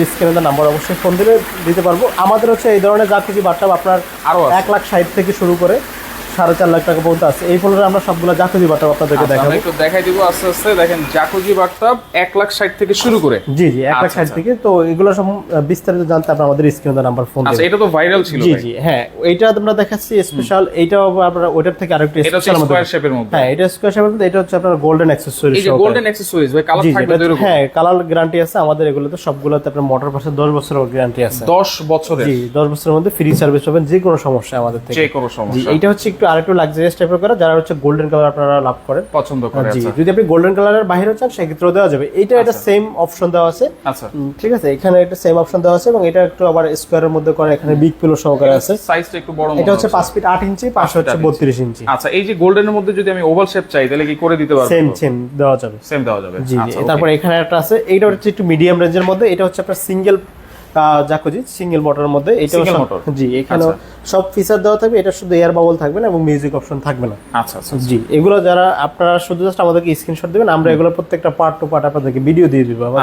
স্ক্রিনে নাম্বার অবশ্যই ফোন দিতে পারবো। আমাদের হচ্ছে এই ধরনের জাকুজি বাথটাব আপনার আরো 1,60,000 থেকে শুরু করে 4.5 লাখ টাকা পর্যন্ত আছে। এই ফোনে আমরা সবগুলো জাকুজি বাথটাব আপনাদেরকে দেখাবো। একটু দেখাই দিব আস্তে আস্তে। দেখেন জাকুজি বাথটাব 1,60,000 থেকে শুরু করে। জি 1,60,000 থেকে। তো এগুলো সব বিস্তারিত জানতে আপনারা আমাদের স্ক্রিনে নাম্বার ফোন দিন। আচ্ছা, এটা তো ভাইরাল ছিল। জি হ্যাঁ, এইটা আমরা দেখাচ্ছি স্পেশাল। এইটাও আপনারা ওটার থেকে আরেকটু স্পেশাল আমাদের স্কয়ার শেপের মধ্যে। হ্যাঁ, এটা স্কয়ার শেপের মধ্যে। এটা হচ্ছে আপনার গোল্ডেন অ্যাকসেসরিজ। এই যে গোল্ডেন অ্যাকসেসরিজ ভাই, কালার থাকবে এরকম? হ্যাঁ, কালার গ্যারান্টি আছে আমাদের এগুলোতে সবগুলোতে। আপনার মোটর পাশে 10 বছরের গ্যারান্টি আছে। 10 বছরের? জি 10 বছরের মধ্যে ফ্রি সার্ভিস পাবেন যে কোনো সমস্যা আমাদের থেকে। যে কোনো সমস্যা। এইটা হচ্ছে একটু আরেকটু লাক্সারিয়াস টাইপের করা, যারা হচ্ছে গোল্ডেন কালার আপনারা লাভ করেন, পছন্দ করে। জি আচ্ছা, যদি আপনি গোল্ডেন কালারের বাইরে চান সেক্ষেত্রেও দেওয়া যাবে। এটা সেম অপশন দেওয়া আছে। আচ্ছা ঠিক আছে, এখানে একটা সেম অপশন দেওয়া আছে এবং এটা একটু আবার স্কয়ারের মধ্যে করা। এখানে বিগ পিলো সহকারে আছে। সাইজটা একটু বড়। এটা হচ্ছে 5 ফিট 8 ইঞ্চি, পাশে হচ্ছে 32 ইঞ্চি। আচ্ছা, এই যে গোল্ডেনের মধ্যে যদি আমি ওভাল শেপ চাই তাহলে কি করে দিতে পারবো? সেম দেওয়া যাবে। সেম দেওয়া যাবে। জি আচ্ছা, তারপর এখানে একটা আছে, এইটা হচ্ছে একটু মিডিয়াম রেঞ্জের মধ্যে। এটা হচ্ছে আপনার সিঙ্গেল জাকুজি, সিঙ্গেল মোটরের মধ্যে। এটা জি এখানে সব ফিচার দেওয়া থাকবে। এটা শুধু এয়ার বাবল থাকবে না এবং মিউজিক অপশন থাকবে না। আচ্ছা আচ্ছা জি এগুলো যারা আপনারা শুধু জাস্ট আমাদেরকে স্ক্রিনশট দিবেন, আমরা এগুলো প্রত্যেকটা পার্ট টু পার্ট আপনাদেরকে ভিডিও দিয়ে দিব।